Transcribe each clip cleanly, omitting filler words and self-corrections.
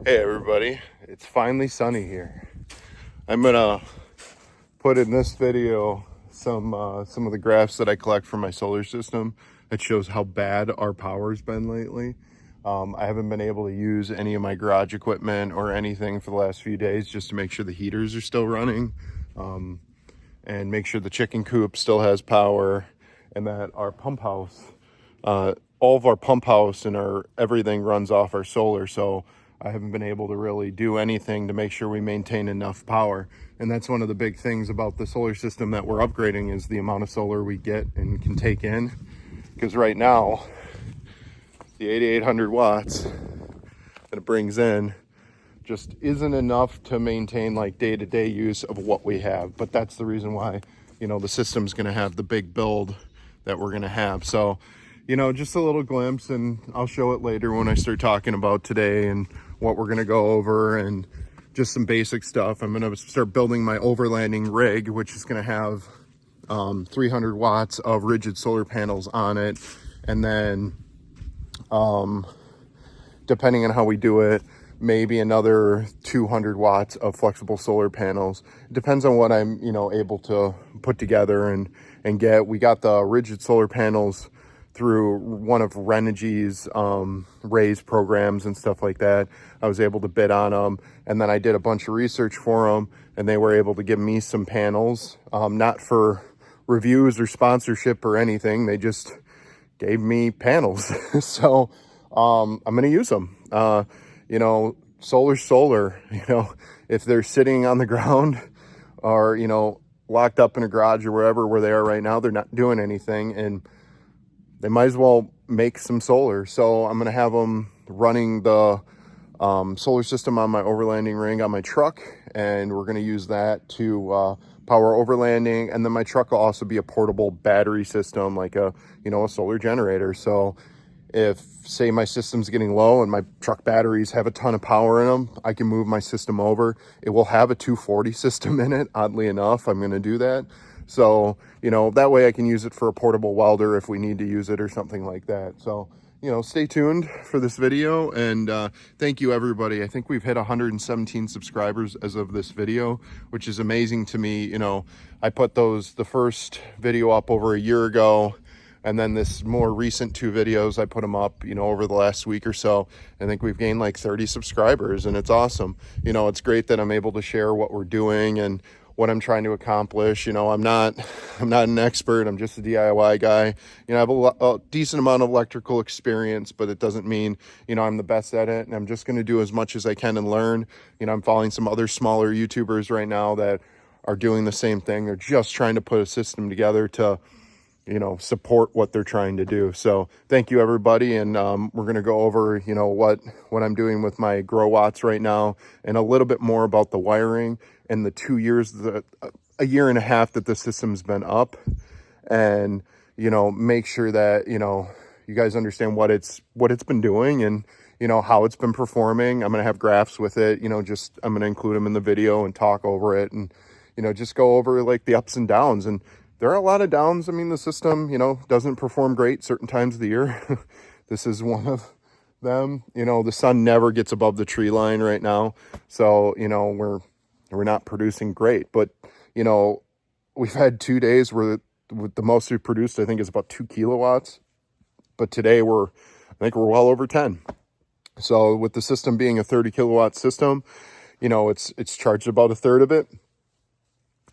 Hey everybody, it's finally sunny here. I'm gonna put in this video some of the graphs that I collect from my solar system that shows how bad our power's been lately. I haven't been able to use any of my garage equipment or anything for the last few days just to make sure the heaters are still running, and make sure the chicken coop still has power, and that our pump house, all of our pump house and our everything runs off our solar. So I haven't been able to really do anything to make sure we maintain enough power. And that's one of the big things about the solar system that we're upgrading, is the amount of solar we get and can take in. Because right now, the 8,800 watts that it brings in just isn't enough to maintain like day-to-day use of what we have. But that's the reason why, the system's going to have the big build that we're going to have. So, just a little glimpse, and I'll show it later when I start talking about today and what we're going to go over and just some basic stuff. I'm going to start building my overlanding rig, which is going to have 300 watts of rigid solar panels on it. And then, depending on how we do it, maybe another 200 watts of flexible solar panels. It depends on what I'm, able to put together and get. We got the rigid solar panels through one of Renegy's raise programs and stuff like that. I was able to bid on them, and then I did a bunch of research for them, and they were able to give me some panels, not for reviews or sponsorship or anything. They just gave me panels. So I'm going to use them. Solar, if they're sitting on the ground or, locked up in a garage or wherever where they are right now, they're not doing anything, and they might as well make some solar. So I'm going to have them running the solar system on my overlanding ring on my truck, and we're going to use that to power overlanding. And then my truck will also be a portable battery system, like a solar generator. So if, say, my system's getting low and my truck batteries have a ton of power in them, I can move my system over. It will have a 240 system in it, oddly enough. I'm going to do that. So, that way I can use it for a portable welder if we need to use it or something like that. So, stay tuned for this video, and thank you, everybody. I think we've hit 117 subscribers as of this video, which is amazing to me. I put the first video up over a year ago, and then this more recent two videos, I put them up, over the last week or so. I think we've gained like 30 subscribers, and it's awesome. It's great that I'm able to share what we're doing and what I'm trying to accomplish. I'm not an expert. I'm just a DIY guy. I have a decent amount of electrical experience, but it doesn't mean, I'm the best at it. And I'm just going to do as much as I can and learn. I'm following some other smaller YouTubers right now that are doing the same thing. They're just trying to put a system together to, support what they're trying to do. So thank you, everybody. And we're going to go over, what I'm doing with my Growatts right now, and a little bit more about the wiring and the 2 years, a year and a half that the system's been up, and, make sure that, you guys understand what it's been doing and, how it's been performing. I'm going to have graphs with it, I'm going to include them in the video and talk over it, and, just go over like the ups and downs. And there are a lot of downs. I mean, the system, doesn't perform great certain times of the year. This is one of them. The sun never gets above the tree line right now. So, we're not producing great. But, we've had 2 days where the most we've produced, I think, is about 2 kilowatts. But today I think we're well over 10. So with the system being a 30 kilowatt system, it's charged about a third of it.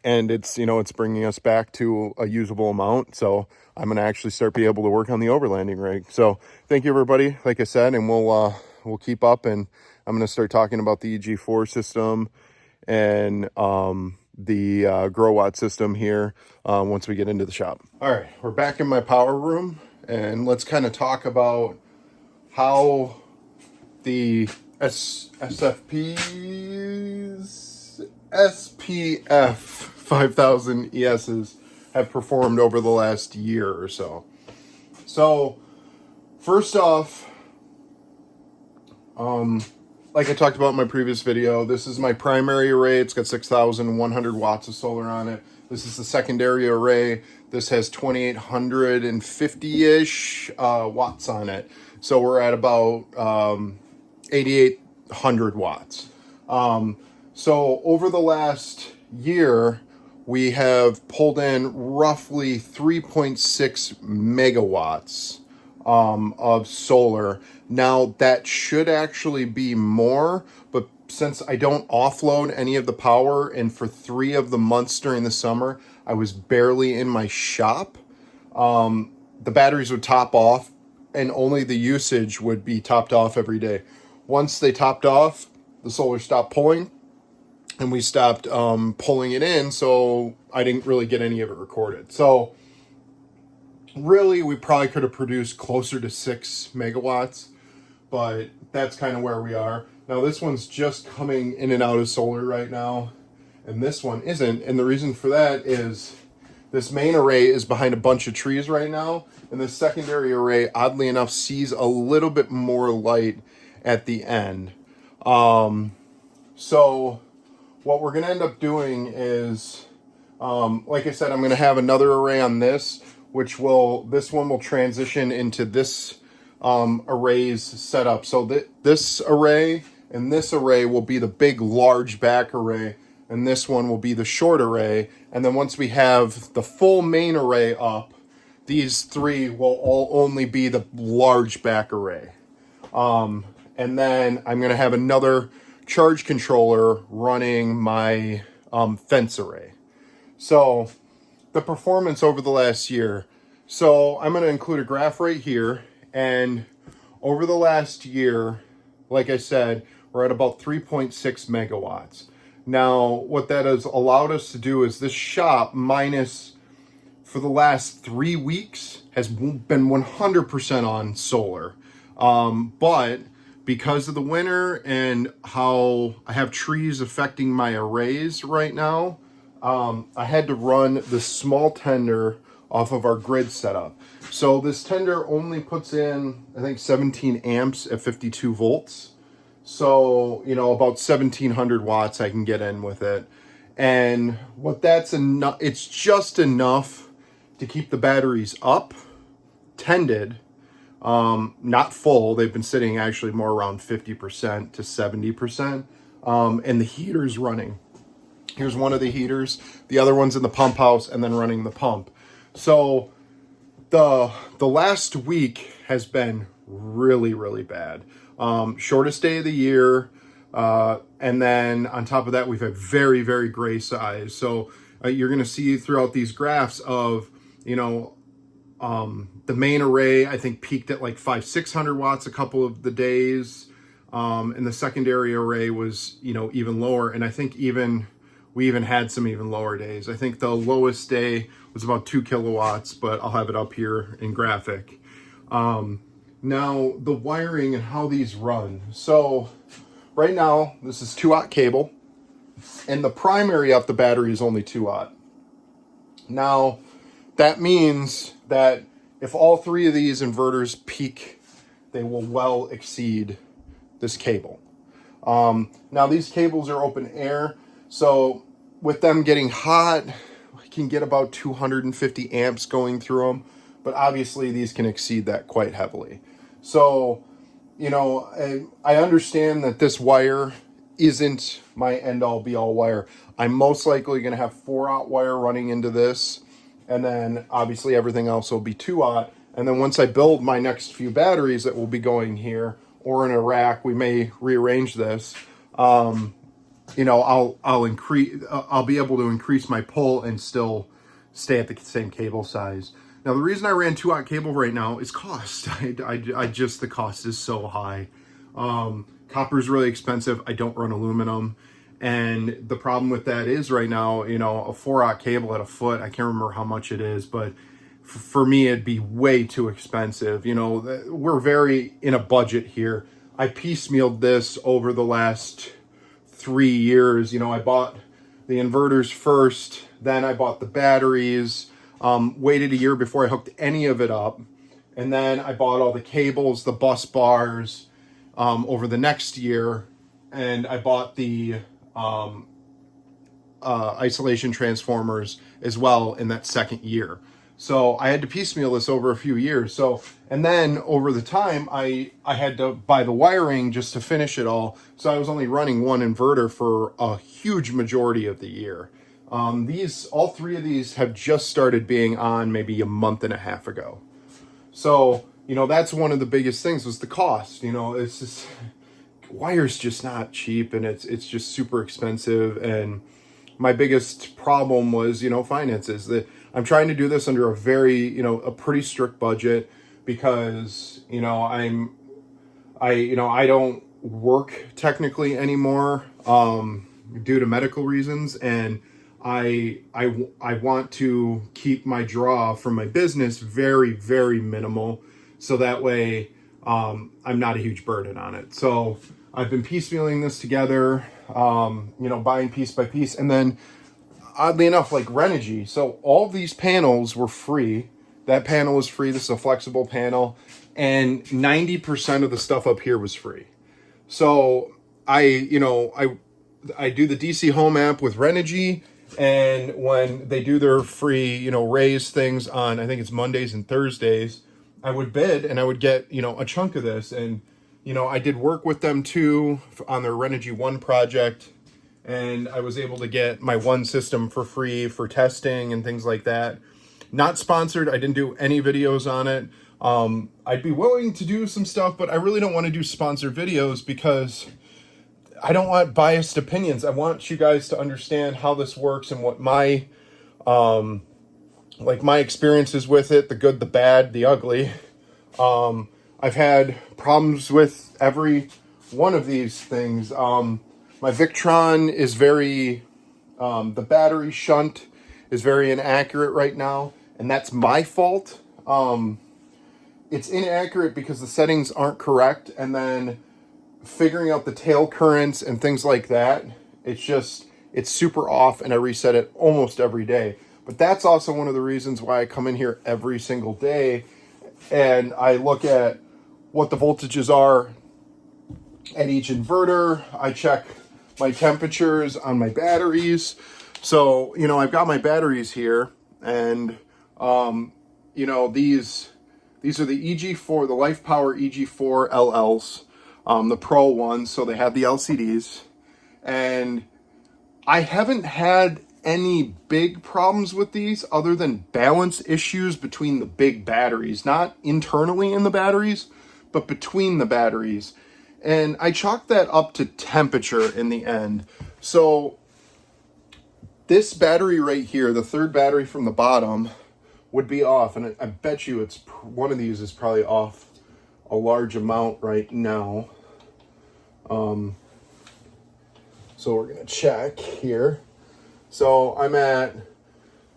And it's bringing us back to a usable amount. So I'm going to actually start being able to work on the overlanding rig. So thank you, everybody, like I said, and we'll keep up. And I'm going to start talking about the EG4 system and the Growatt system here once we get into the shop. All right, we're back in my power room, and let's kind of talk about how the SPF 5000 ESs have performed over the last year or so. So first off, like I talked about in my previous video, this is my primary array. It's got 6,100 watts of solar on it. This is the secondary array. This has 2,850-ish watts on it. So we're at about 88 100 watts. So over the last year, we have pulled in roughly 3.6 megawatts of solar. Now that should actually be more, but since I don't offload any of the power, and for 3 of the months during the summer, I was barely in my shop, the batteries would top off and only the usage would be topped off every day. Once they topped off, the solar stopped pulling and we stopped pulling it in, so I didn't really get any of it recorded. So really, we probably could have produced closer to 6 megawatts, but that's kind of where we are. Now this one's just coming in and out of solar right now, and this one isn't, and the reason for that is this main array is behind a bunch of trees right now, and this secondary array, oddly enough, sees a little bit more light at the end. So what we're going to end up doing is, like I said, I'm going to have another array on this, this one will transition into this array's setup. So this array and this array will be the big, large back array, and this one will be the short array. And then once we have the full main array up, these 3 will all only be the large back array. And then I'm going to have another charge controller running my fence array. So the performance over the last year. So I'm going to include a graph right here. And over the last year, like I said, we're at about 3.6 megawatts. Now, what that has allowed us to do is this shop minus for the last 3 weeks has been 100% on solar. But because of the winter and how I have trees affecting my arrays right now, I had to run the small tender off of our grid setup. So this tender only puts in, I think, 17 amps at 52 volts. So, about 1700 watts I can get in with it. And what that's enough, it's just enough to keep the batteries up, tended, not full. They've been sitting actually more around 50% to 70%. And the heater's running. Here's one of the heaters. The other one's in the pump house and then running the pump. So the last week has been really, really bad. Shortest day of the year. And then on top of that, we've had very, very gray skies. So you're going to see throughout these graphs of, the main array, I think, peaked at like 600 watts a couple of the days. And the secondary array was, even lower. And I think we even had some even lower days. I think the lowest day was about 2 kilowatts, but I'll have it up here in graphic. Now, the wiring and how these run. So right now, this is 2-aught cable, and the primary of the battery is only 2-aught. Now, that means that if all 3 of these inverters peak, they will well exceed this cable. Now, these cables are open air, so with them getting hot, I can get about 250 amps going through them, but obviously these can exceed that quite heavily. So, I understand that this wire isn't my end-all be-all wire. I'm most likely going to have 4-aught wire running into this, and then obviously everything else will be 2-aught. And then once I build my next few batteries that will be going here or in a rack, we may rearrange this. I'll be able to increase my pull and still stay at the same cable size. Now, the reason I ran 2-aught cable right now is cost. The cost is so high. Copper is really expensive. I don't run aluminum. And the problem with that is right now, a 4-aught cable at a foot, I can't remember how much it is, but for me, it'd be way too expensive. We're very in a budget here. I piecemealed this over the last 3 years. I bought the inverters first, then I bought the batteries, waited a year before I hooked any of it up, and then I bought all the cables, the bus bars, over the next year, and I bought the isolation transformers as well in that second year. So I had to piecemeal this over a few years. So, and then over the time, I had to buy the wiring just to finish it all. So I was only running one inverter for a huge majority of the year. All three of these have just started being on maybe a month and a half ago. So, that's one of the biggest things was the cost. It's just, wire's just not cheap, and it's just super expensive. And my biggest problem was, finances. That I'm trying to do this under a pretty strict budget because, I don't work technically anymore, due to medical reasons. And I want to keep my draw from my business very, very minimal. So that way, I'm not a huge burden on it. So I've been piecemealing this together, buying piece by piece. And then oddly enough, like Renegy. So all these panels were free. That panel was free. This is a flexible panel. And 90% of the stuff up here was free. So I do the DC Home app with Renegy. And when they do their free, raise things on, I think it's Mondays and Thursdays, I would bid and I would get, a chunk of this. And, I did work with them too on their Renegy 1 project. And I was able to get my one system for free for testing and things like that. Not sponsored. I didn't do any videos on it. I'd be willing to do some stuff, but I really don't want to do sponsored videos because I don't want biased opinions. I want you guys to understand how this works and what my experiences with it, the good, the bad, the ugly. I've had problems with every one of these things. My Victron is the battery shunt is very inaccurate right now, and that's my fault. It's inaccurate because the settings aren't correct, and then figuring out the tail currents and things like that, it's super off, and I reset it almost every day. But that's also one of the reasons why I come in here every single day, and I look at what the voltages are at each inverter. I check my temperatures on my batteries. So, I've got my batteries here, and, these are the EG4, the Life Power EG4 LLs, the Pro ones. So they have the LCDs, and I haven't had any big problems with these other than balance issues between the big batteries, not internally in the batteries, but between the batteries. And I chalk that up to temperature in the end. So this battery right here, the third battery from the bottom, would be off. And I bet you one of these is probably off a large amount right now. So we're going to check here. So I'm at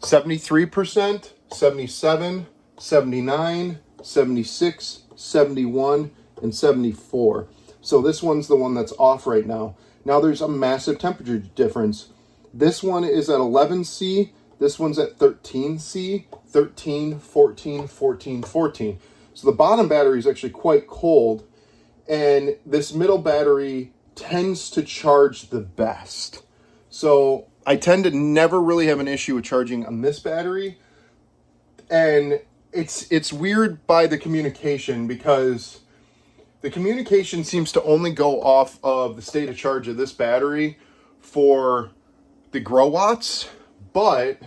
73%, 77, 79, 76, 71, and 74. So this one's the one that's off right now. Now there's a massive temperature difference. This one is at 11C. This one's at 13C, 13, 14, 14, 14. So the bottom battery is actually quite cold. And this middle battery tends to charge the best. So I tend to never really have an issue with charging on this battery. And it's weird by the communication because the communication seems to only go off of the state of charge of this battery for the Growatts, but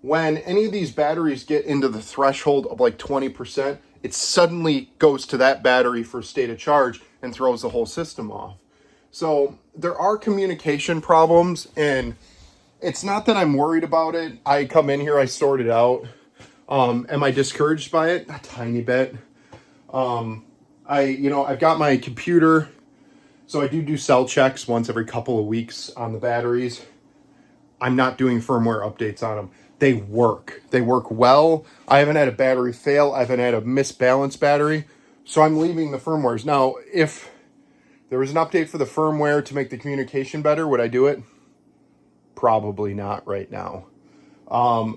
when any of these batteries get into the threshold of like 20%, it suddenly goes to that battery for state of charge and throws the whole system off. So there are communication problems, and it's not that I'm worried about it. I come in here, I sort it out. Am I discouraged by it? A tiny bit. I've got my computer, so I do cell checks once every couple of weeks on the batteries. I'm not doing firmware updates on them. They work. They work well. I haven't had a battery fail. I haven't had a misbalanced battery. So I'm leaving the firmwares. Now, if there was an update for the firmware to make the communication better, would I do it? Probably not right now.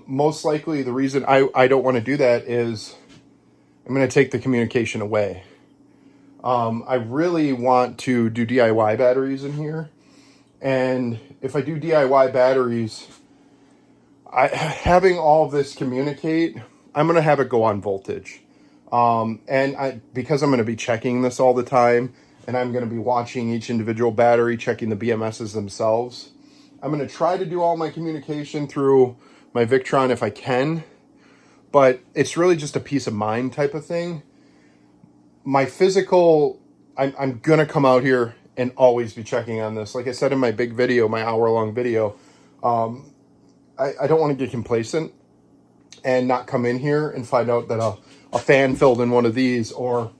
Most likely the reason I don't want to do that is I'm going to take the communication away. I really want to do DIY batteries in here. And if I do DIY batteries, having all of this communicate, I'm going to have it go on voltage. Because I'm going to be checking this all the time, and I'm going to be watching each individual battery, checking the BMSs themselves, I'm going to try to do all my communication through my Victron if I can, but it's really just a peace of mind type of thing. My physical, I'm going to come out here and always be checking on this. Like I said in my big video, my hour-long video, I don't want to get complacent and not come in here and find out that a fan filled in one of these or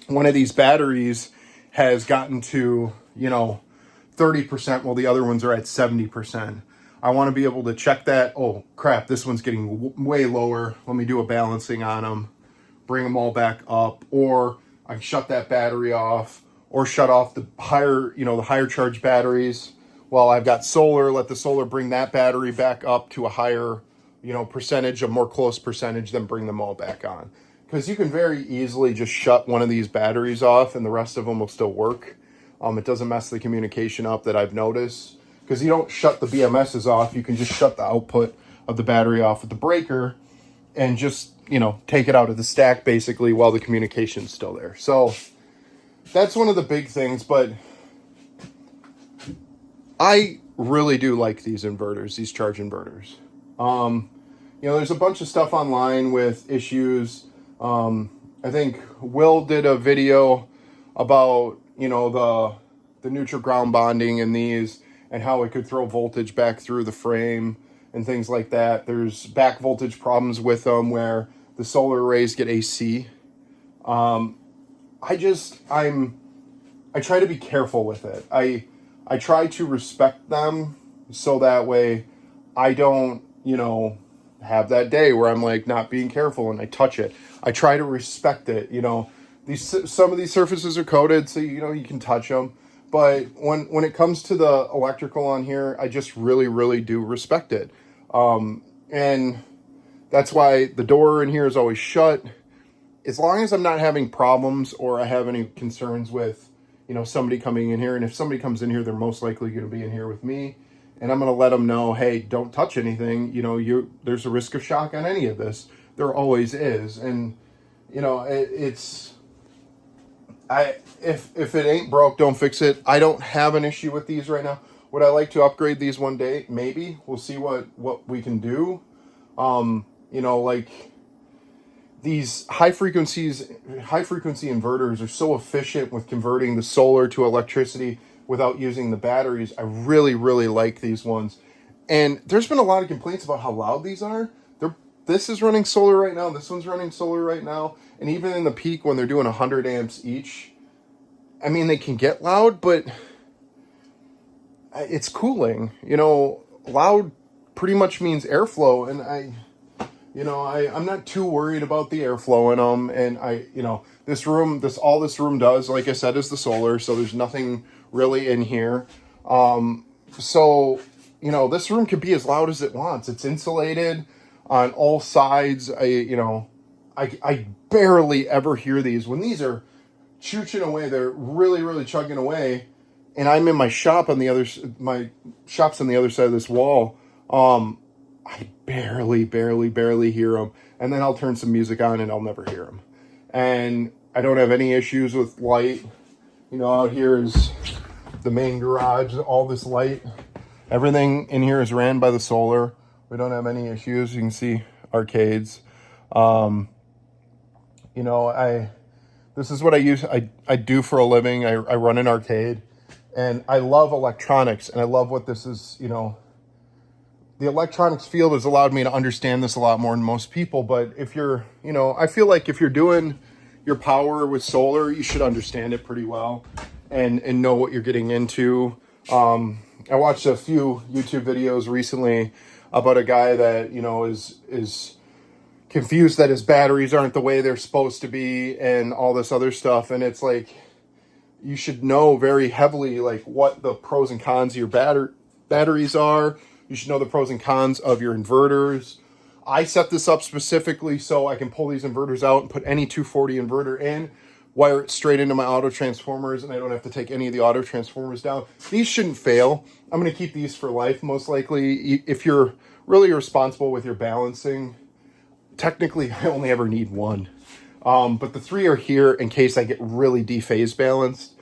one of these batteries has gotten to, 30% while the other ones are at 70%. I want to be able to check that. Oh, crap, this one's getting way lower. Let me do a balancing on them, bring them all back up, or I can shut that battery off or shut off the higher, the higher charge batteries while I've got solar, let the solar bring that battery back up to a higher, percentage, a more close percentage, then bring them all back on. Because you can very easily just shut one of these batteries off and the rest of them will still work. It doesn't mess the communication up that I've noticed. Because you don't shut the BMSs off, you can just shut the output of the battery off with the breaker and just, take it out of the stack basically while the communication's still there. So that's one of the big things, but I really do like these inverters, these charge inverters. There's a bunch of stuff online with issues. I think Will did a video about, the neutral ground bonding in these and how it could throw voltage back through the frame and things like that. There's back voltage problems with them where the solar arrays get AC. I try to be careful with it. I try to respect them so that way I don't, have that day where I'm like not being careful and I touch it. I try to respect it. Some of these surfaces are coated, so you can touch them. But when it comes to the electrical on here, I just really, really do respect it. And that's why the door in here is always shut. As long as I'm not having problems or I have any concerns with, somebody coming in here. And if somebody comes in here, they're most likely going to be in here with me. And I'm going to let them know, hey, don't touch anything. There's a risk of shock on any of this. There always is. And, if it ain't broke, don't fix it. I don't have an issue with these right now. Would I like to upgrade these one day? Maybe. We'll see what we can do. These high frequency inverters are so efficient with converting the solar to electricity without using the batteries. I really, really like these ones. And there's been a lot of complaints about how loud these are. This is running solar right now. This one's running solar right now. And even in the peak when they're doing 100 amps each, they can get loud, but it's cooling. Loud pretty much means airflow. And I'm not too worried about the airflow in them. And this room does, like I said, is the solar. So there's nothing really in here. This room can be as loud as it wants. It's insulated on all sides. I barely ever hear these. When these are chooching away, they're really, really chugging away. And I'm in my shop my shop's on the other side of this wall. I barely hear them. And then I'll turn some music on and I'll never hear them. And I don't have any issues with light. Out here is the main garage, all this light. Everything in here is ran by the solar. We don't have any issues. You can see arcades. This is what I do for a living. I run an arcade. And I love electronics. And I love what this is, the electronics field has allowed me to understand this a lot more than most people. But if you're, I feel like if you're doing your power with solar, you should understand it pretty well and know what you're getting into. I watched a few YouTube videos recently about a guy that, is confused that his batteries aren't the way they're supposed to be and all this other stuff. And it's like, you should know very heavily, like what the pros and cons of your batteries are. You should know the pros and cons of your inverters. I set this up specifically so I can pull these inverters out and put any 240 inverter in wire it straight into my auto transformers, and I don't have to take any of the auto transformers down. These shouldn't fail. I'm going to keep these for life, most likely. If you're really responsible with your balancing, technically I only ever need one. But the 3 are here in case I get really dephase balanced,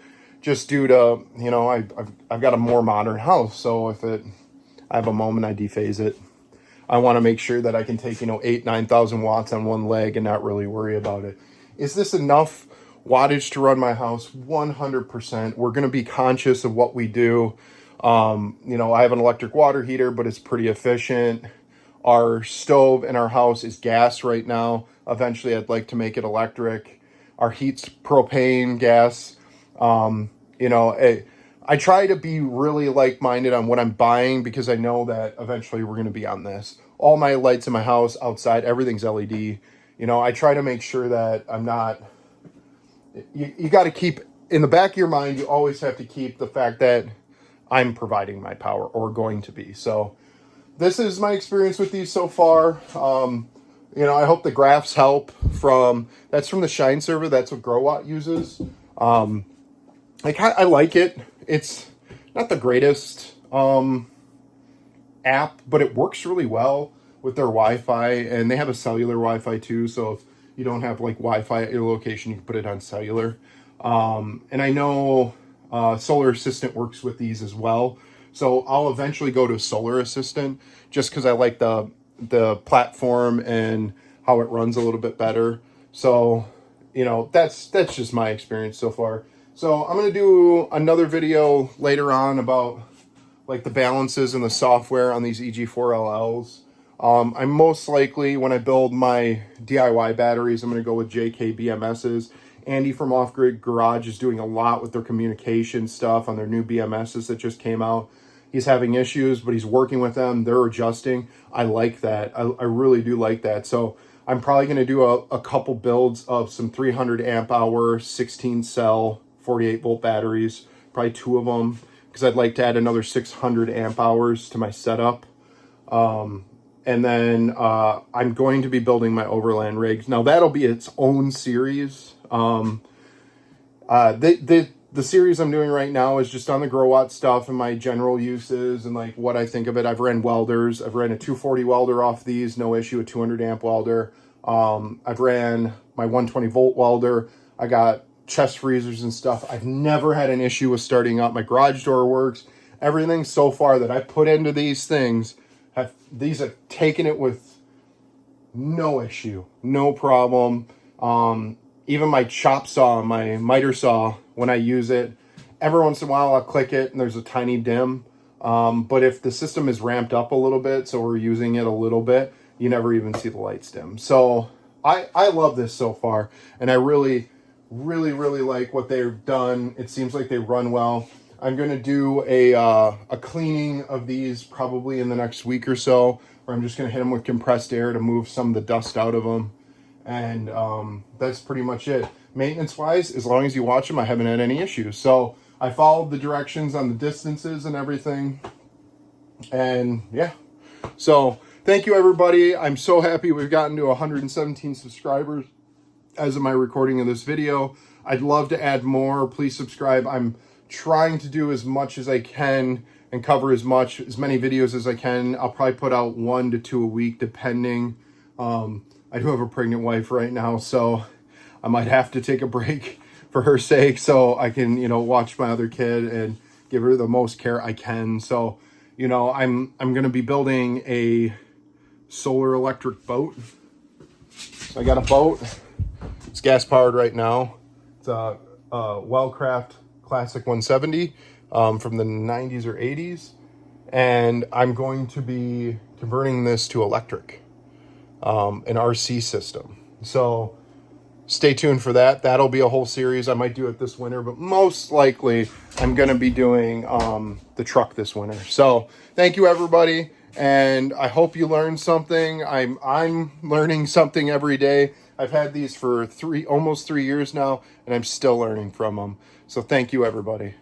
just due to, you know, I've got a more modern house. So if I have a moment, I dephase it. I want to make sure that I can take, you know, 8,000-9,000 watts on one leg and not really worry about it. Is this enough wattage to run my house? 100%. We're going to be conscious of what we do. You know, I have an electric water heater, but it's pretty efficient. Our stove in our house is gas right now. Eventually, I'd like to make it electric. Our heat's propane, gas. You know, I try to be really like-minded on what I'm buying because I know that eventually we're going to be on this. All my lights in my house, outside, everything's LED. You know, I try to make sure that I'm not... You got to keep... In the back of your mind, you always have to keep the fact that I'm providing my power, or going to be. So this is my experience with these so far. You know, I hope the graphs help. That's from the Shine server. That's what Growatt uses. I like it. It's not the greatest app, but it works really well with their Wi-Fi, and they have a cellular Wi-Fi too. So if you don't have like Wi-Fi at your location, you can put it on cellular. And I know Solar Assistant works with these as well. So I'll eventually go to Solar Assistant just because I like the platform and how it runs a little bit better. So, you know, that's just my experience so far. So I'm going to do another video later on about like the balances and the software on these EG4LLs. I'm most likely, when I build my DIY batteries, I'm going to go with JK BMSs. Andy from Off Grid Garage is doing a lot with their communication stuff on their new BMSs that just came out. He's having issues, but he's working with them. They're adjusting. I like that. I really do like that. So I'm probably going to do a couple builds of some 300 amp hour, 16 cell, 48 volt batteries, probably 2 of them, because I'd like to add another 600 amp hours to my setup. And then I'm going to be building my overland rigs. Now that'll be its own series. The series I'm doing right now is just on the Growatt stuff and my general uses and like what I think of it. I've ran welders. I've ran a 240 welder off these, no issue, a 200 amp welder. I've ran my 120 volt welder. I got chest freezers and stuff. I've never had an issue with starting up. My garage door works. Everything so far that I put into these things, have taken it with no issue, no problem. Even my chop saw, my miter saw, when I use it, every once in a while I'll click it and there's a tiny dim. But if the system is ramped up a little bit, so we're using it a little bit, you never even see the lights dim. So I love this so far, and I really like what they've done. It seems like they run well. I'm going to do a cleaning of these probably in the next week or so, where I'm just going to hit them with compressed air to move some of the dust out of them. And that's pretty much it. Maintenance wise, as long as you watch them, I haven't had any issues. So I followed the directions on the distances and everything. And yeah, so thank you everybody. I'm so happy we've gotten to 117 subscribers as of my recording of this video. I'd love to add more. Please subscribe. I'm trying to do as much as I can and cover as many videos as I can. I'll probably put out 1 to 2 a week, depending. I do have a pregnant wife right now, so I might have to take a break for her sake so I can, you know, watch my other kid and give her the most care I can. So, you know, I'm going to be building a solar electric boat. So I got a boat. It's gas powered right now. It's a Wellcraft Classic 170 from the 90s or 80s. And I'm going to be converting this to electric. An RC system. So stay tuned for that. That'll be a whole series. I might do it this winter, but most likely I'm going to be doing the truck this winter. So thank you everybody, and I hope you learned something. I'm learning something every day. I've had these for almost 3 years now, and I'm still learning from them. So thank you everybody.